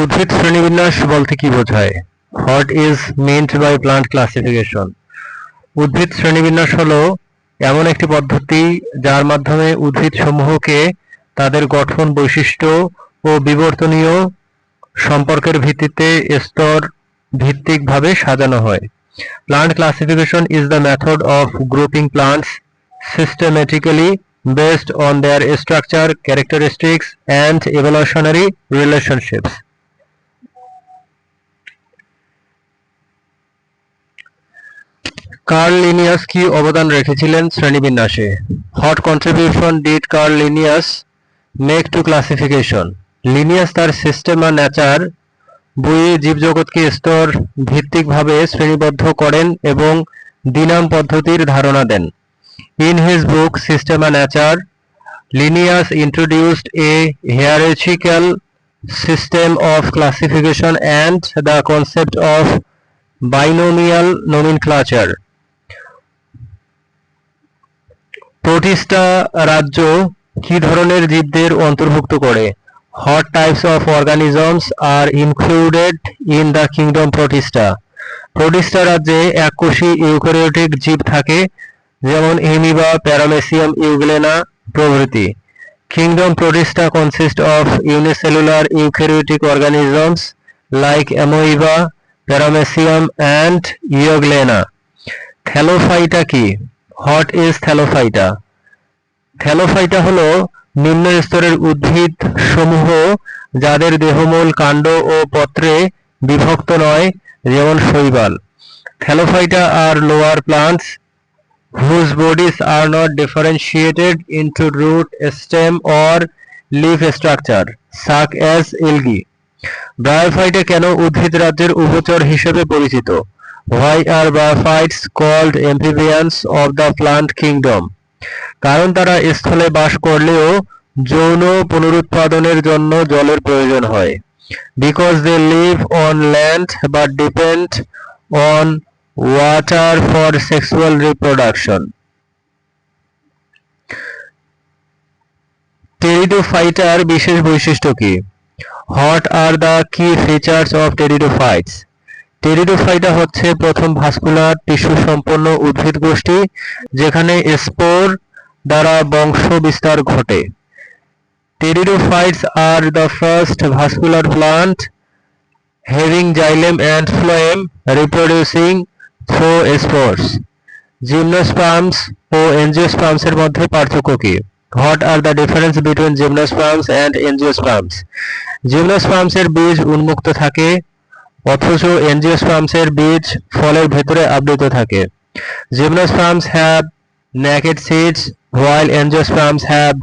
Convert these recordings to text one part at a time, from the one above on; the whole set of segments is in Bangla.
উদ্ভিদ শ্রেণীবিন্যাস বলতে কি বোঝায়? What is meant by plant classification? উদ্ভিদ শ্রেণীবিন্যাস হলো এমন একটি পদ্ধতি যার মাধ্যমে উদ্ভিদসমূহকে তাদের গঠন, বৈশিষ্ট্য ও বিবর্তনীয় সম্পর্কের ভিত্তিতে স্তর ভিত্তিকভাবে সাজানো হয়। Plant classification is the method of grouping plants systematically based on their structure, characteristics, and evolutionary relationships. Carl Linnaeus কি অবদান রেখেছিলেন শ্রেণীবিন্যাসে? What contribution did Carl Linnaeus make to classification? Linnaeus তার সিস্টেমা ন্যাচার বইয়ে জীবজগৎকে স্তর ভিত্তিকভাবে শ্রেণীবদ্ধ করেন এবং দ্বিনাম পদ্ধতির ধারণা দেন। In his book Systema Naturae, Linnaeus introduced a hierarchical system of classification and the concept of binomial nomenclature. Protista রাজ্য কি ধরনের জীবদের অন্তর্ভুক্ত করে? What types of organisms are included in the kingdom Protista? Protista রাজ্যে এককোষী ইউক্যারিওটিক জীব থাকে, যেমন অ্যামিবা, প্যারামেসিয়াম, ইউগ্লেনা প্রভৃতি। Kingdom Protista consist of unicellular eukaryotic organisms like amoeba, paramecium and euglena. Thallophyta কি? What is thallophyta? থ্যালোফাইটা হলো নিম্ন স্তরের উদ্ভিদ সমূহ যাদের দেহমূল কাণ্ড ও পত্রে বিভক্ত নয়, যেমন শৈবাল। Thallophyta are lower plants whose bodies are not differentiated into root, stem or leaf structure such as algae. Bryophyta কেন উদ্ভিদ রাজ্যের উভচর হিসেবে পরিচিত? Why are bryophytes called amphibians of the plant kingdom? কারণ তারা স্থলে বাস করলেও যৌন পুনরুৎপাদনের জন্য জলের প্রয়োজন হয়। Because they live on land but depend on water for sexual reproduction. টেরিডোফাইটার বিশেষ বৈশিষ্ট্য কি? What are the key features of pteridophytes? Pteridophyta হচ্ছে প্রথম ভাস্কুলার টিস্যু সম্পন্ন উদ্ভিদ গোষ্ঠী যেখানে স্পোর দ্বারা বংশ বিস্তার ঘটে। Pteridophytes are the first vascular plant having xylem and phloem reproducing through spores. Gymnosperms ও এনজিওস্পার্মসের মধ্যে পার্থক্য কি? What are the difference between gymnosperms and angiosperms? জিমনোস্পার্মসের বীজ উন্মুক্ত থাকে, অথচ এনজিওস্পার্মসের বীজ ফলের ভেতরে আবৃত থাকে। Gymnosperms have naked seeds while angiosperms have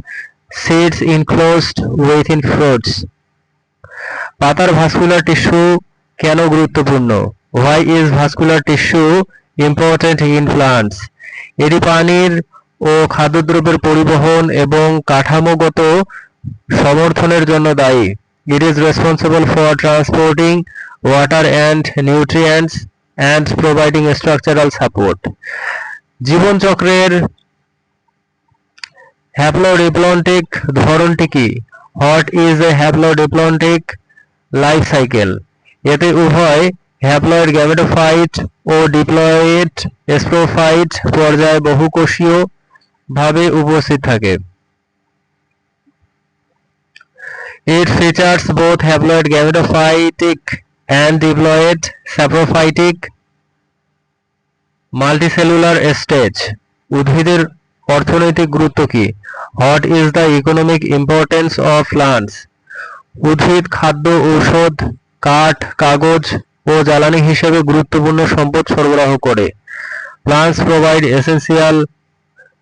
seeds enclosed within fruits. পাতার ভাস্কুলার টিস্যু কেন গুরুত্বপূর্ণ? Why is vascular tissue important in plants? এটি পানির ও খাদ্যদ্রব্যের পরিবহন এবং কাঠামোগত সমর্থনের জন্য দায়ী। It is responsible for transporting water and nutrients and providing structural support. জীবনচক্রের হ্যাপ্লোডিপ্লন্টিক ধরনটি কি? What is a haplodiplontic life cycle? এতে উভয় হ্যাপ্লয়েড গ্যামেটোফাইট ও ডিপ্লয়েড স্পোরোফাইট পর্যায়ে বহুকোষীয় ভাবে উপস্থিত থাকে। It features both haploid gametophytic and diploid saprophytic multicellular stage. উদ্ভিদের অর্থনৈতিক গুরুত্ব কি? What is the economic importance of plants? উদ্ভিদ খাদ্য, ঔষধ, কাঠ, কাগজ ও জ্বালানি হিসেবে গুরুত্বপূর্ণ সম্পদ সরবরাহ করে। Plants provide essential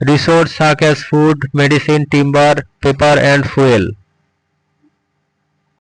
resources such as food, medicine, timber, paper and fuel.